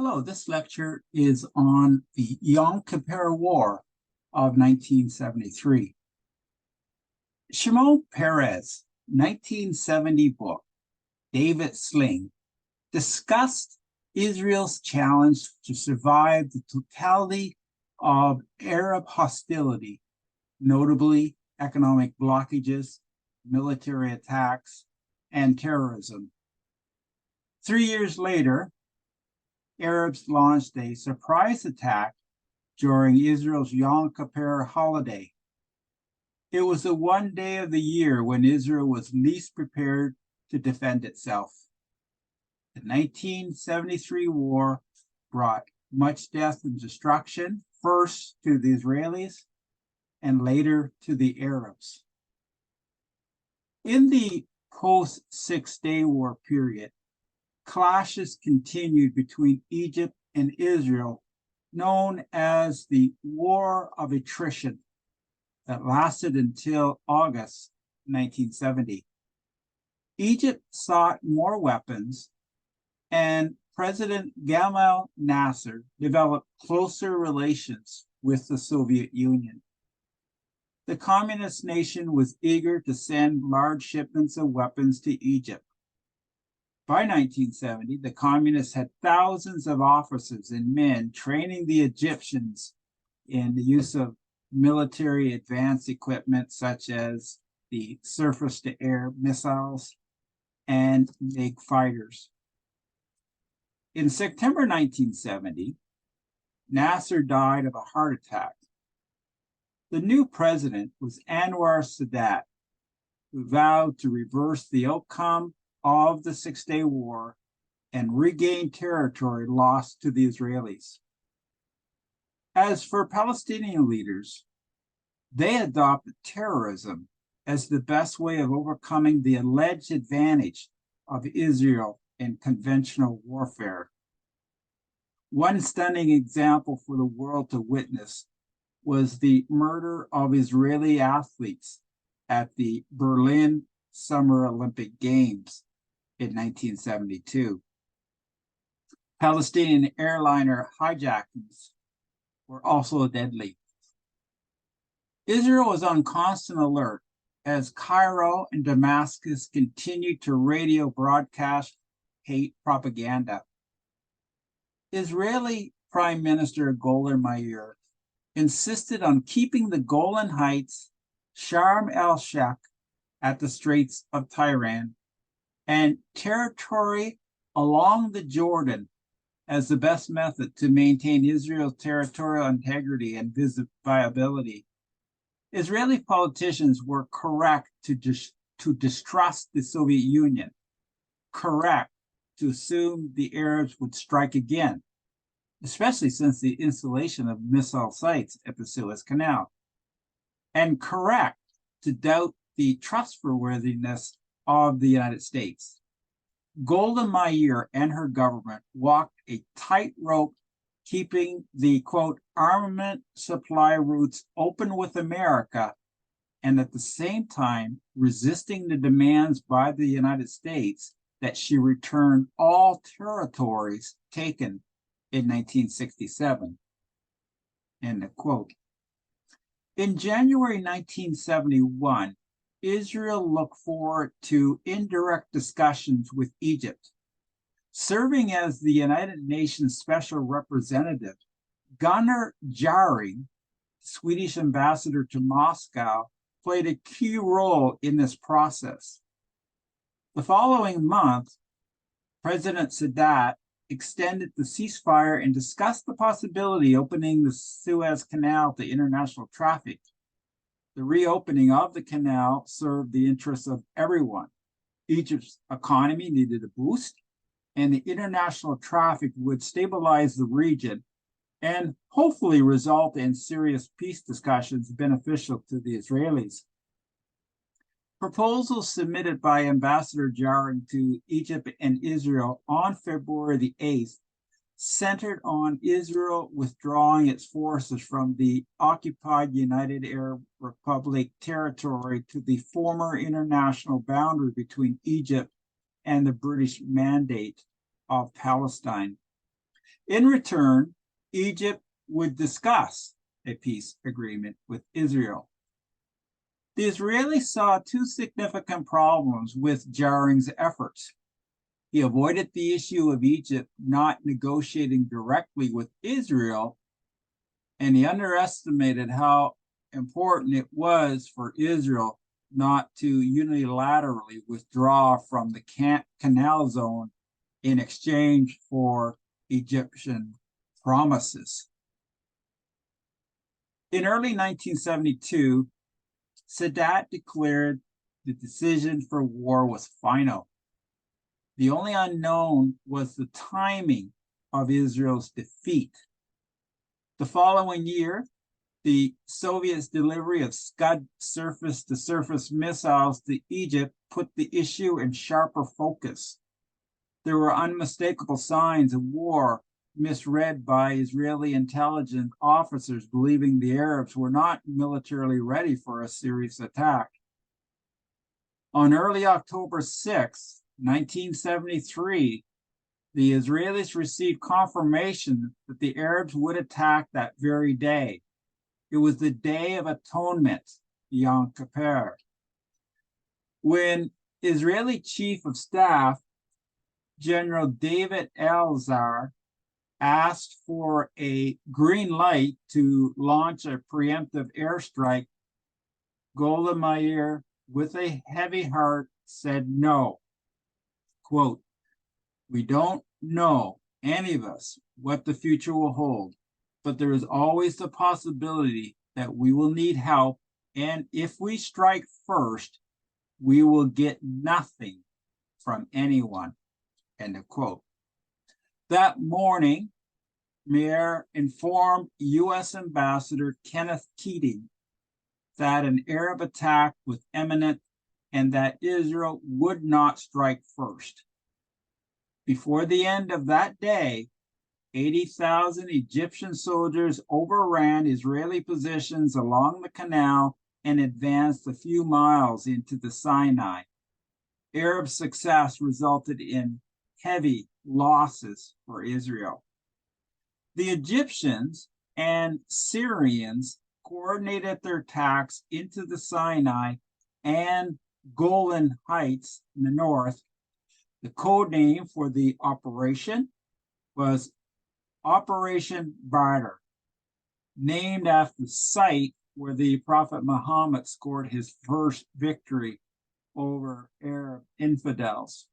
Hello, this lecture is on the Yom Kippur War of 1973. Shimon Peres' 1970 book, David Sling, discussed Israel's challenge to survive the totality of Arab hostility, notably economic blockages, military attacks, and terrorism. 3 years later, Arabs launched a surprise attack during Israel's Yom Kippur holiday. It was the one day of the year when Israel was least prepared to defend itself. The 1973 war brought much death and destruction, first to the Israelis and later to the Arabs. In the post-Six-Day War period, clashes continued between Egypt and Israel, known as the War of Attrition, that lasted until August 1970. Egypt sought more weapons, and President Gamal Nasser developed closer relations with the Soviet Union. The communist nation was eager to send large shipments of weapons to Egypt. By 1970, the communists had thousands of officers and men training the Egyptians in the use of military advanced equipment such as the surface-to-air missiles and MiG fighters. In September 1970, Nasser died of a heart attack. The new president was Anwar Sadat, who vowed to reverse the outcome of the Six-Day War and regain territory lost to the Israelis. As for Palestinian leaders, they adopted terrorism as the best way of overcoming the alleged advantage of Israel in conventional warfare. One stunning example for the world to witness was the murder of Israeli athletes at the Berlin Summer Olympic Games in 1972. Palestinian airliner hijackings were also deadly. Israel was on constant alert as Cairo and Damascus continued to radio broadcast hate propaganda. Israeli Prime Minister Golda Meir insisted on keeping the Golan Heights, Sharm el-Sheikh at the Straits of Tiran, and territory along the Jordan as the best method to maintain Israel's territorial integrity and viability. Israeli politicians were correct to distrust the Soviet Union, correct to assume the Arabs would strike again, especially since the installation of missile sites at the Suez Canal, and correct to doubt the trustworthiness of the United States. Golda Meir and her government walked a tightrope, keeping the, quote, armament supply routes open with America, and at the same time resisting the demands by the United States that she return all territories taken in 1967, end quote. In January 1971, Israel looked forward to indirect discussions with Egypt. Serving as the United Nations Special Representative, Gunnar Jarring, Swedish ambassador to Moscow, played a key role in this process. The following month, President Sadat extended the ceasefire and discussed the possibility of opening the Suez Canal to international traffic. The reopening of the canal served the interests of everyone. Egypt's economy needed a boost, and the international traffic would stabilize the region and hopefully result in serious peace discussions beneficial to the Israelis. Proposals submitted by Ambassador Jarring to Egypt and Israel on February the 8th centered on Israel withdrawing its forces from the occupied United Arab Republic territory to the former international boundary between Egypt and the British Mandate of Palestine. In return, Egypt would discuss a peace agreement with Israel. The Israelis saw two significant problems with Jaring's efforts. He avoided the issue of Egypt not negotiating directly with Israel, and he underestimated how important it was for Israel not to unilaterally withdraw from the Canal Zone in exchange for Egyptian promises. In early 1972, Sadat declared the decision for war was final. The only unknown was the timing of Israel's defeat. The following year, the Soviets' delivery of Scud surface-to-surface missiles to Egypt put the issue in sharper focus. There were unmistakable signs of war, misread by Israeli intelligence officers believing the Arabs were not militarily ready for a serious attack. On early October 6, 1973, the Israelis received confirmation that the Arabs would attack that very day. It was the Day of Atonement, Yom Kippur. When Israeli Chief of Staff General David Elzar asked for a green light to launch a preemptive airstrike, Golda Meir, with a heavy heart, said no. Quote, "We don't know, any of us, what the future will hold, but there is always the possibility that we will need help, and if we strike first, we will get nothing from anyone." End of quote. That morning, Meir informed U.S. Ambassador Kenneth Keating that an Arab attack was imminent and that Israel would not strike first. Before the end of that day, 80,000 Egyptian soldiers overran Israeli positions along the canal and advanced a few miles into the Sinai. Arab success resulted in heavy losses for Israel. The Egyptians and Syrians coordinated their attacks into the Sinai and Golan Heights in the north. The code name for the operation was Operation Badr, named after the site where the Prophet Muhammad scored his first victory over Arab infidels.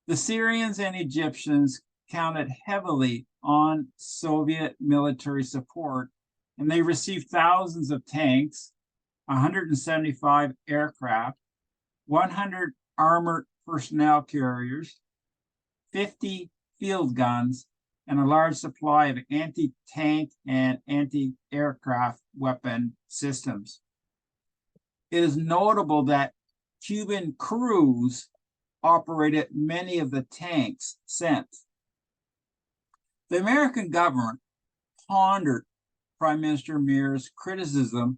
The Syrians and Egyptians counted heavily on Soviet military support, and they received thousands of tanks, 175 aircraft, 100 armored personnel carriers, 50 field guns, and a large supply of anti-tank and anti-aircraft weapon systems. It is notable that Cuban crews operated many of the tanks sent. The American government pondered Prime Minister Meir's criticism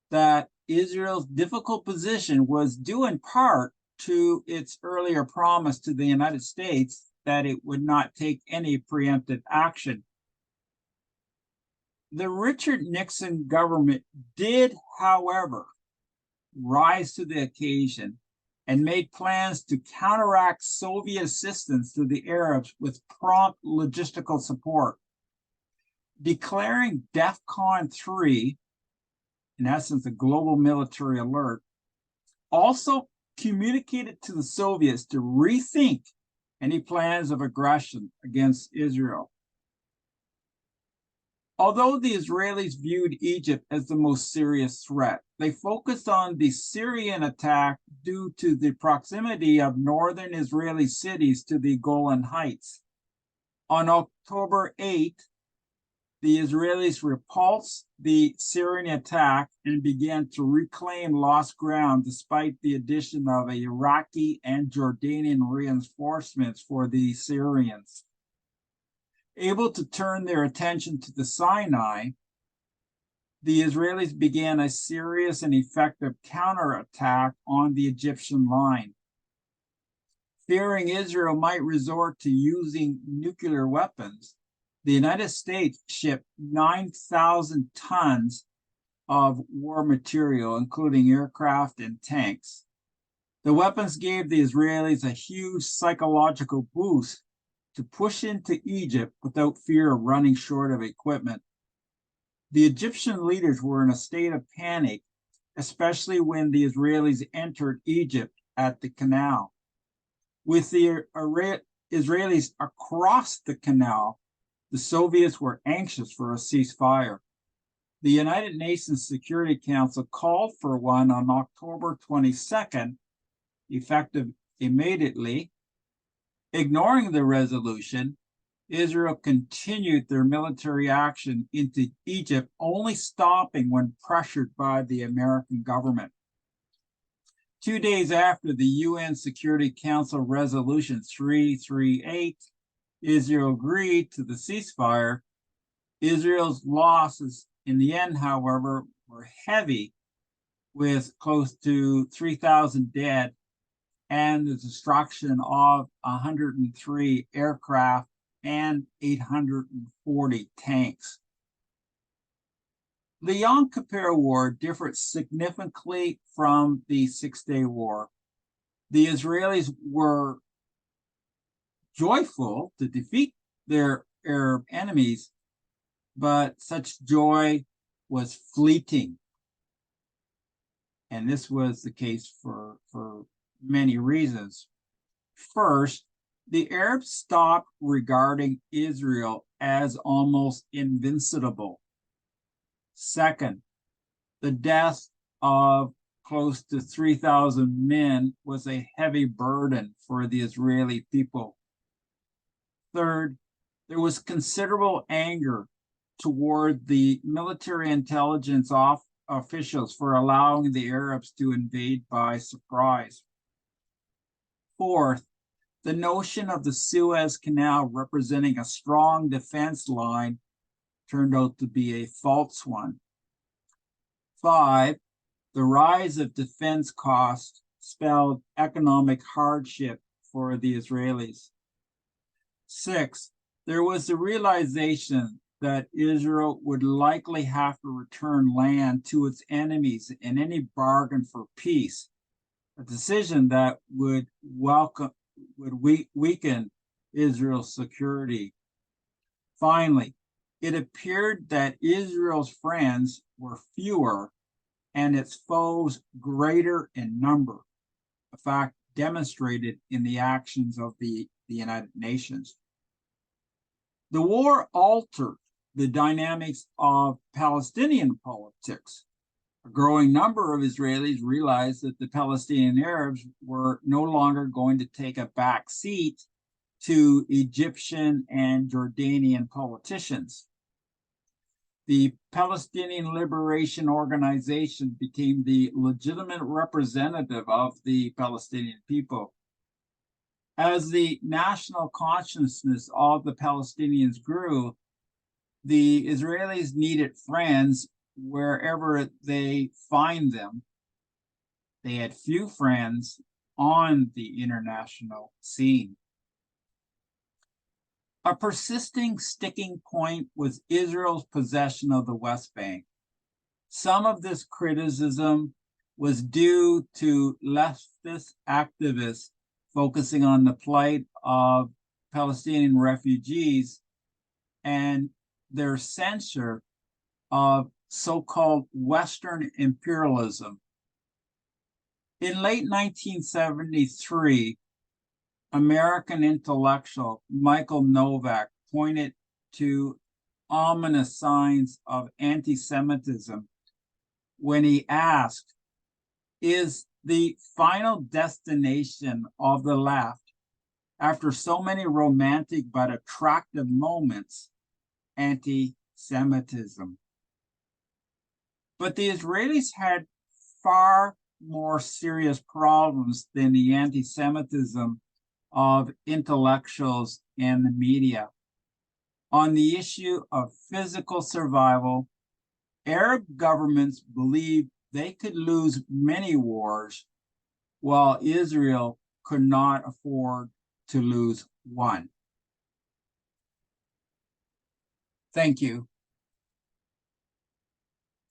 that Israel's difficult position was due in part to its earlier promise to the United States that it would not take any preemptive action. The Richard Nixon government did, however, rise to the occasion and made plans to counteract Soviet assistance to the Arabs with prompt logistical support. Declaring DEFCON 3, in essence, a global military alert, also communicated to the Soviets to rethink any plans of aggression against Israel. Although the Israelis viewed Egypt as the most serious threat, they focused on the Syrian attack due to the proximity of northern Israeli cities to the Golan Heights. On October 8, the Israelis repulsed the Syrian attack and began to reclaim lost ground despite the addition of Iraqi and Jordanian reinforcements for the Syrians. Able to turn their attention to the Sinai, the Israelis began a serious and effective counterattack on the Egyptian line. Fearing Israel might resort to using nuclear weapons, the United States shipped 9,000 tons of war material, including aircraft and tanks. The weapons gave the Israelis a huge psychological boost to push into Egypt without fear of running short of equipment. The Egyptian leaders were in a state of panic, especially when the Israelis entered Egypt at the canal. With the Israelis across the canal, the Soviets were anxious for a ceasefire. The United Nations Security Council called for one on October 22nd, effective immediately. Ignoring the resolution, Israel continued their military action into Egypt, only stopping when pressured by the American government. 2 days after the UN Security Council Resolution 338, Israel agreed to the ceasefire. Israel's losses in the end, however, were heavy, with close to 3,000 dead and the destruction of 103 aircraft and 840 tanks. The Yom Kippur War differed significantly from the Six-Day War. The Israelis were joyful to defeat their Arab enemies, but such joy was fleeting. And this was the case for many reasons. First, the Arabs stopped regarding Israel as almost invincible. Second, the death of close to 3,000 men was a heavy burden for the Israeli people. Third, there was considerable anger toward the military intelligence officials for allowing the Arabs to invade by surprise. Fourth, the notion of the Suez Canal representing a strong defense line turned out to be a false one. 5, the rise of defense costs spelled economic hardship for the Israelis. 6, there was the realization that Israel would likely have to return land to its enemies in any bargain for peace, a decision that would weaken Israel's security. Finally, it appeared that Israel's friends were fewer and its foes greater in number, a fact demonstrated in the actions of the United Nations. The war altered the dynamics of Palestinian politics. A growing number of Israelis realized that the Palestinian Arabs were no longer going to take a back seat to Egyptian and Jordanian politicians. The Palestinian Liberation Organization became the legitimate representative of the Palestinian people. As the national consciousness of the Palestinians grew, the Israelis needed friends wherever they find them. They had few friends on the international scene. A persisting sticking point was Israel's possession of the West Bank. Some of this criticism was due to leftist activists focusing on the plight of Palestinian refugees and their censure of so-called Western imperialism. In late 1973, American intellectual Michael Novak pointed to ominous signs of anti-Semitism when he asked, is the final destination of the left, after so many romantic but attractive moments, anti-Semitism? But the Israelis had far more serious problems than the anti-Semitism of intellectuals and the media. On the issue of physical survival, Arab governments believed they could lose many wars, while Israel could not afford to lose one. Thank you.